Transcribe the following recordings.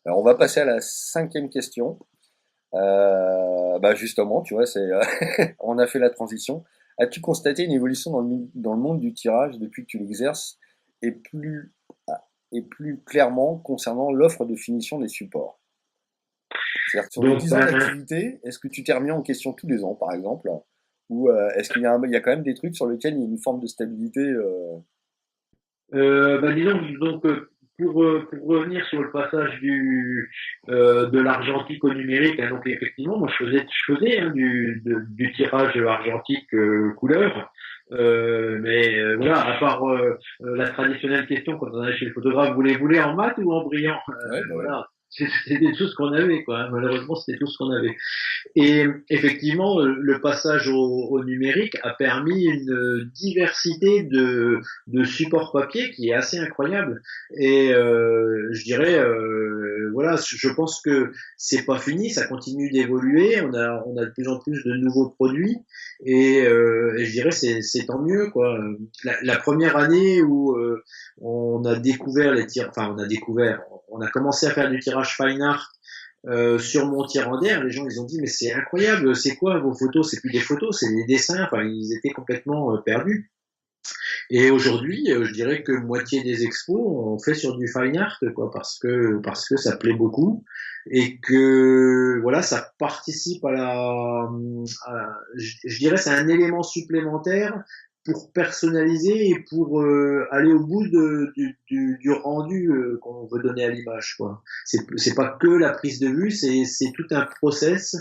Alors, on va passer à la cinquième question. Justement, tu vois, on a fait la transition. As-tu constaté une évolution dans le monde du tirage depuis que tu l'exerces et et plus clairement concernant l'offre de finition des supports? C'est-à-dire que sur les Donc, 10 ans d'activité, est-ce que tu t'es remis en question tous les ans, par exemple? Ou est-ce il y a quand même des trucs sur lesquels il y a une forme de stabilité disons, pour revenir sur le passage de l'argentique au numérique, hein, donc effectivement, moi je faisais hein, du tirage argentique couleur, mais voilà, à part la traditionnelle question quand on allait chez le photographe, voulez en mat ou en brillant? Ouais, bah ouais. Voilà, c'était tout ce qu'on avait, quoi. Hein. Malheureusement, c'était tout ce qu'on avait. Et effectivement, le passage au numérique a permis une diversité de supports papier qui est assez incroyable. Et je dirais, voilà, je pense que c'est pas fini, ça continue d'évoluer. On a de plus en plus de nouveaux produits, et je dirais c'est tant mieux quoi. La première année où on a découvert les tirs, enfin on a commencé à faire du tirage fine art sur mon Tyrandaire, les gens ils ont dit mais c'est incroyable, c'est quoi vos photos? C'est plus des photos, c'est des dessins. Enfin, ils étaient complètement perdus. Et aujourd'hui, je dirais que moitié des expos on fait sur du fine art, quoi, parce que ça plaît beaucoup et que voilà, ça participe je dirais, c'est un élément supplémentaire pour personnaliser et pour aller au bout du rendu qu'on veut donner à l'image, quoi. C'est pas que la prise de vue, c'est tout un process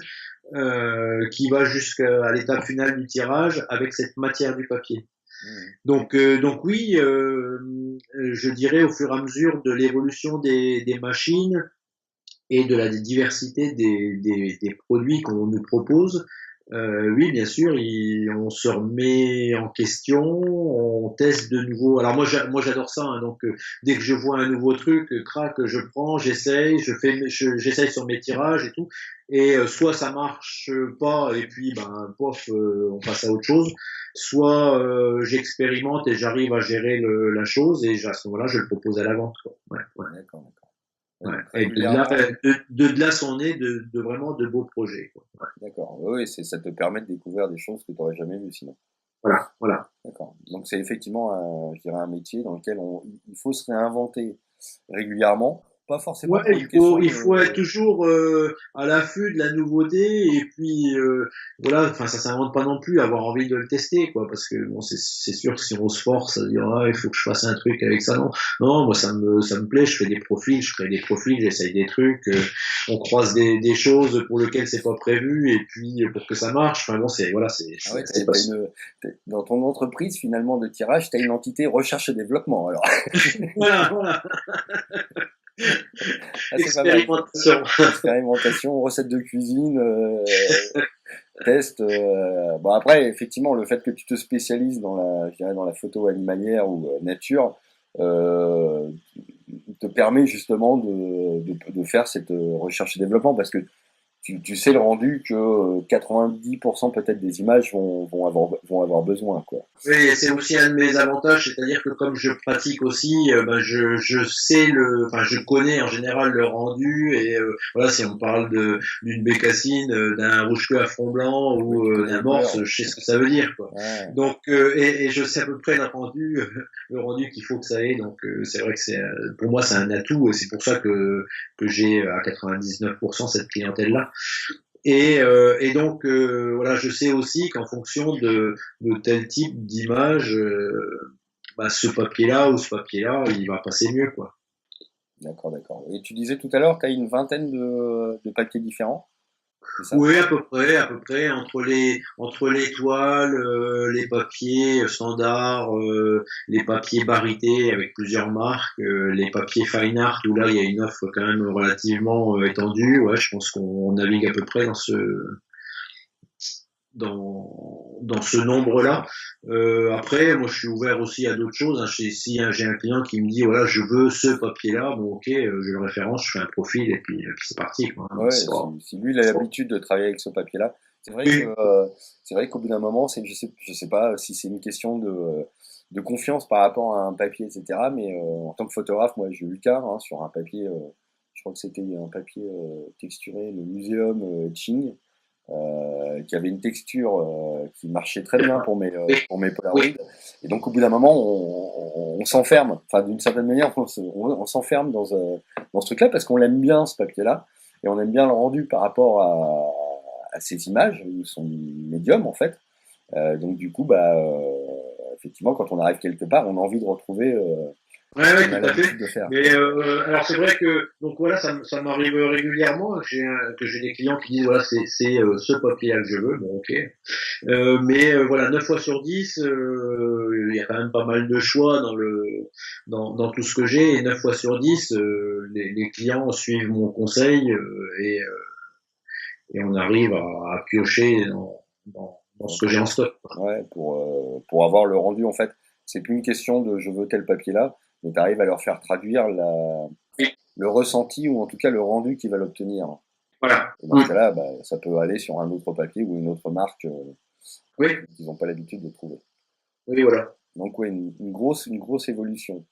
qui va jusqu'à l'étape finale du tirage avec cette matière du papier. Mhm. Donc oui, je dirais au fur et à mesure de l'évolution des machines et de la diversité des produits qu'on nous propose, oui, bien sûr, on se remet en question, on teste de nouveau. Alors moi j'adore ça, hein, donc dès que je vois un nouveau truc, crac, je prends, j'essaye, j'essaye sur mes tirages et tout, et soit ça marche pas et puis ben pof, on passe à autre chose, soit j'expérimente et j'arrive à gérer la chose et à ce moment-là je le propose à la vente. Quoi. Ouais, ouais. D'accord, d'accord. Ouais, Ouais. donc Et de là, régulièrement, de là sont nés de vraiment de beaux projets. Quoi. Ouais. d'accord. Oui, oui, ça te permet de découvrir des choses que tu n'aurais jamais vues sinon. Voilà, voilà. D'accord. Donc c'est effectivement, je dirais, un métier dans lequel il faut se réinventer régulièrement, pas Ouais, forcément pour une question il faut être de... toujours à l'affût de la nouveauté et puis voilà, enfin ça s'invente pas non plus, avoir envie de le tester quoi, parce que bon c'est sûr que si on se force à dire ah il faut que je fasse un truc avec ça non non moi ça me plaît, je fais des profils, je crée des profils, j'essaye des trucs, on croise des choses pour lesquelles c'est pas prévu et puis pour que ça marche, enfin bon c'est voilà Ah ouais, c'est pas dans ton entreprise finalement de tirage, tu as une entité recherche et développement alors. voilà voilà Ah, c'est pas mal ça. expérimentation. Expérimentation, recettes de cuisine, test. Bon après, effectivement, le fait que tu te spécialises je dirais dans la photo animalière ou nature, euh, te permet justement de faire cette recherche et développement parce que tu sais le rendu que 90% peut-être des images vont avoir besoin, quoi. Oui, c'est aussi un de mes avantages, c'est-à-dire que comme je pratique aussi, ben je sais enfin je connais en général le rendu et voilà, si on parle d'une bécassine, d'un rouge-queue à fond blanc Oui, ou tu connais d'un les couleurs. morse, je sais ce que ça veut dire, quoi. Ouais, Donc et je sais à peu près le rendu qu'il faut que ça ait. Donc c'est vrai que pour moi c'est un atout et c'est pour ça que j'ai à 99% cette clientèle-là. Et donc, voilà, je sais aussi qu'en fonction de tel type d'image, bah, ce papier-là ou ce papier-là, il va passer mieux, quoi. d'accord, d'accord. Et tu disais tout à l'heure, tu as une vingtaine de papiers différents, c'est ça? Oui, à peu près, entre les toiles, les papiers standards, les papiers barités avec plusieurs marques, les papiers fine art où là il y a une offre quand même relativement étendue. Ouais, je pense qu'on navigue à peu près dans ce nombre-là. Après, moi, je suis ouvert aussi à d'autres choses. Hein. Si hein, j'ai un client qui me dit, voilà, je veux ce papier-là, bon, ok, je le référence, je fais un profil et puis c'est parti. Quoi. Hein. Ouais, si lui il a l'habitude de travailler avec ce papier-là, Oui, c'est vrai qu'au bout d'un moment, je sais pas si c'est une question de confiance par rapport à un papier, etc. Mais en tant que photographe, moi j'ai eu le cas hein, sur un papier, je crois que c'était un papier texturé, le Muséum Etching, qui avait une texture qui marchait très bien pour mes Polaroids. Et donc au bout d'un moment, on s'enferme, enfin d'une certaine manière, on s'enferme dans ce truc-là parce qu'on l'aime bien ce papier-là, et on aime bien le rendu par rapport à ces images, son médium en fait. Donc du coup, effectivement, quand on arrive quelque part, on a envie de retrouver Ouais, ce ouais, qu'on a tout à fait. l'habitude de faire. Mais alors c'est vrai que donc voilà, ça m'arrive régulièrement que j'ai des clients qui disent voilà c'est ce papier-là que je veux, bon ok. Mais voilà, 9 fois sur 10, il y a quand même pas mal de choix dans tout ce que j'ai, et 9 fois sur 10, les clients suivent mon conseil et on arrive à piocher dans ce que j'ai en stock. Ouais, pour avoir le rendu, en fait, c'est plus une question de je veux tel papier là, mais tu arrives à leur faire traduire le ressenti ou en tout cas le rendu qu'ils veulent obtenir. Voilà. Et dans ce cas-là, ça peut aller sur un autre papier ou une autre marque Oui, qu'ils n'ont pas l'habitude de trouver. oui, voilà. Donc, ouais, une grosse évolution.